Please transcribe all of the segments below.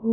In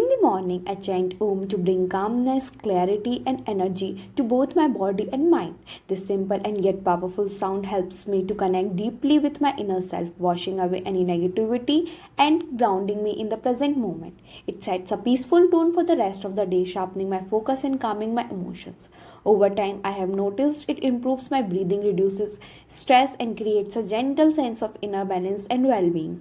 the morning, I chant Om to bring calmness, clarity, and energy to both my body and mind. This simple and yet powerful sound helps me to connect deeply with my inner self, washing away any negativity and grounding me in the present moment. It sets a peaceful tone for the rest of the day, sharpening my focus and calming my emotions. Over time, I have noticed it improves my breathing, reduces stress, and creates a gentle sense of inner balance and well being.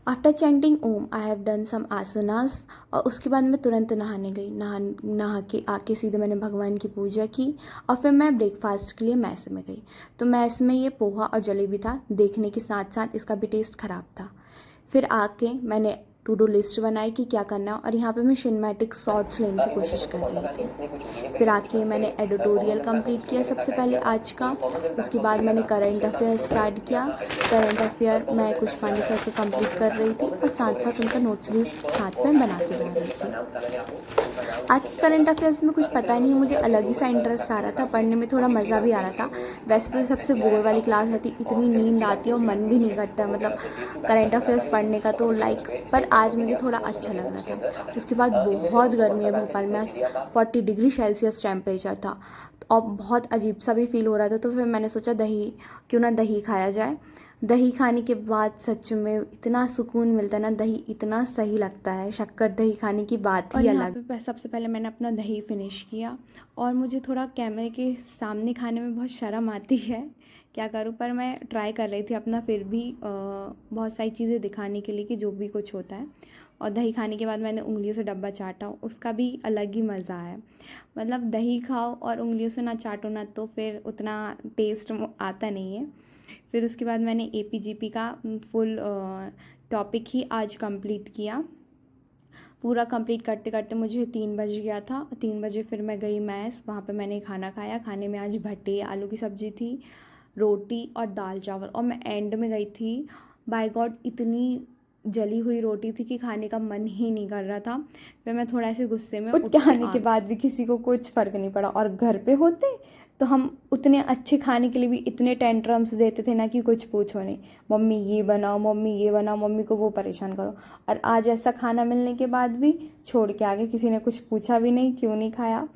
After chanting Om I have done some asanas और उसके बाद मैं तुरंत नहाने गई। नहा के आके सीधे मैंने भगवान की पूजा की और फिर मैं ब्रेकफास्ट के लिए मैस में गई। तो मैस में ये पोहा और जलेबी था, देखने के साथ साथ इसका भी टेस्ट ख़राब था। फिर आके मैंने टू डू लिस्ट बनाई कि क्या करना, और यहाँ पे मैं सिनेमैटिक शॉर्ट्स लेने की कोशिश कर रही थी। फिर आके मैंने एडिटोरियल कंप्लीट किया सबसे पहले आज का। उसके बाद मैंने करंट अफेयर स्टार्ट किया। करंट अफेयर मैं कुछ पांडे सर के कंप्लीट कर रही थी और साथ साथ उनका नोट्स भी साथ में बनाती जा रही थी। आज के करंट अफेयर्स में कुछ पता नहीं, मुझे अलग ही सा इंटरेस्ट आ रहा था, पढ़ने में थोड़ा मज़ा भी आ रहा था। वैसे तो सबसे बोर वाली क्लास होती, इतनी नींद आती है और मन भी नहीं करता मतलब करंट अफेयर्स पढ़ने का, तो पर आज मुझे थोड़ा अच्छा लग रहा था। उसके बाद बहुत गर्मी है भोपाल में, 40 डिग्री सेल्सियस टेम्परेचर था और बहुत अजीब सा भी फील हो रहा था। तो फिर मैंने सोचा क्यों ना दही खाया जाए। दही खाने के बाद सच में इतना सुकून मिलता है ना, दही इतना सही लगता है, शक्कर दही खाने की बात ही अलग। सबसे पहले मैंने अपना दही फिनिश किया और मुझे थोड़ा कैमरे के सामने खाने में बहुत शर्म आती है, क्या करूँ, पर मैं ट्राई कर रही थी अपना फिर भी बहुत सारी चीज़ें दिखाने के लिए कि जो भी कुछ होता है। और दही खाने के बाद मैंने उंगलियों से डब्बा चाटा, उसका भी अलग ही मज़ा है। मतलब दही खाओ और उंगलियों से ना चाटो ना, तो फिर उतना टेस्ट आता नहीं है। फिर उसके बाद मैंने एपीजीपी का फुल टॉपिक ही आज कंप्लीट किया। पूरा कंप्लीट करते करते मुझे 3 बज गया था। 3 बजे फिर मैं गई मैस, वहाँ पे मैंने खाना खाया। खाने में आज भट्टे आलू की सब्ज़ी थी, रोटी और दाल चावल, और मैं एंड में गई थी। बाय गॉड इतनी जली हुई रोटी थी कि खाने का मन ही नहीं कर रहा था। फिर मैं थोड़ा ऐसे गुस्से में उठ के आने के बाद भी किसी को कुछ फ़र्क नहीं पड़ा, और घर पे होते तो हम उतने अच्छे खाने के लिए भी इतने टेंट्रम्स देते थे ना कि कुछ पूछो नहीं। मम्मी ये बनाओ, मम्मी ये बनाओ, मम्मी को वो परेशान करो। और आज ऐसा खाना मिलने के बाद भी छोड़ के आगे, किसी ने कुछ पूछा भी नहीं क्यों नहीं खाया।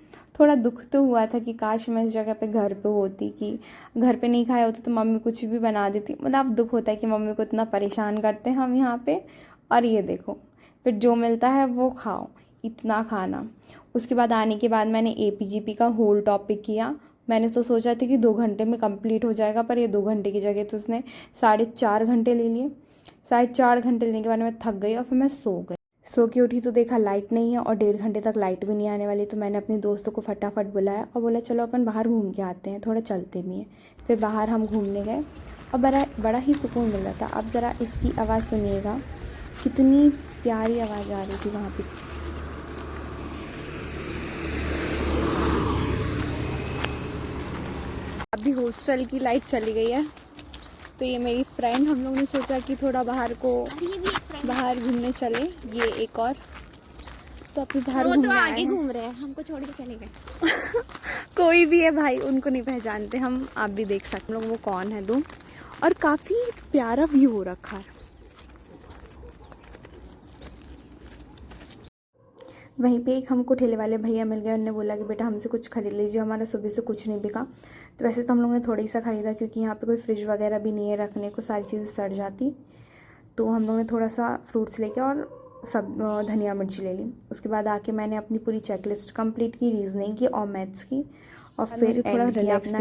थोड़ा दुख तो हुआ था कि काश मैं इस जगह पे घर पे होती, कि घर पे नहीं खाया होता तो मम्मी कुछ भी बना देती। मतलब दुख होता है कि मम्मी को इतना परेशान करते हैं हम यहाँ पे, और ये देखो फिर जो मिलता है वो खाओ, इतना खाना। उसके बाद आने के बाद मैंने एपीजीपी का होल टॉपिक किया। मैंने तो सोचा था कि 2 घंटे में कंप्लीट हो जाएगा, पर ये 2 घंटे की जगह तो उसने 4.5 घंटे ले लिए। 4.5 घंटे लेने के बाद मैं थक गई और फिर मैं सो गई। सो के उठी तो देखा लाइट नहीं है और 1.5 घंटे तक लाइट भी नहीं आने वाली। तो मैंने अपने दोस्तों को फटाफट बुलाया और बोला चलो अपन बाहर घूम के आते हैं, थोड़ा चलते भी हैं। फिर बाहर हम घूमने गए और बड़ा ही सुकून मिल रहा था। अब ज़रा इसकी आवाज़ सुनिएगा, कितनी प्यारी आवाज़ आ रही थी वहाँ पे। अभी हॉस्टल की लाइट चली गई है, तो ये मेरी फ्रेंड, हम लोगों ने सोचा कि थोड़ा बाहर घूमने चले, ये एक और। तो अभी बाहर घूमने आए हैं। आगे घूम रहे हैं, हमको छोड़ के चले गए। कोई भी है भाई, उनको नहीं पहचानते हम, आप भी देख सकते हैं वो कौन है दो। और काफ़ी प्यारा व्यू हो रखा है। वहीं पे एक हमको ठेले वाले भैया मिल गए, उन्होंने बोला कि बेटा हमसे कुछ खरीद लीजिए, हमारा सुबह से कुछ नहीं बिका। तो वैसे तो हम लोगों ने थोड़ा ही सा ख़रीदा, क्योंकि यहाँ पे कोई फ्रिज वगैरह भी नहीं है रखने को, सारी चीज़ें सड़ जाती। तो हम लोगों ने थोड़ा सा फ्रूट्स लेके और सब धनिया मिर्ची ले ली। उसके बाद आके मैंने अपनी पूरी चेकलिस्ट कंप्लीट की, रीजनिंग की और मैथ्स की, और फिर थोड़ा रिलैक्स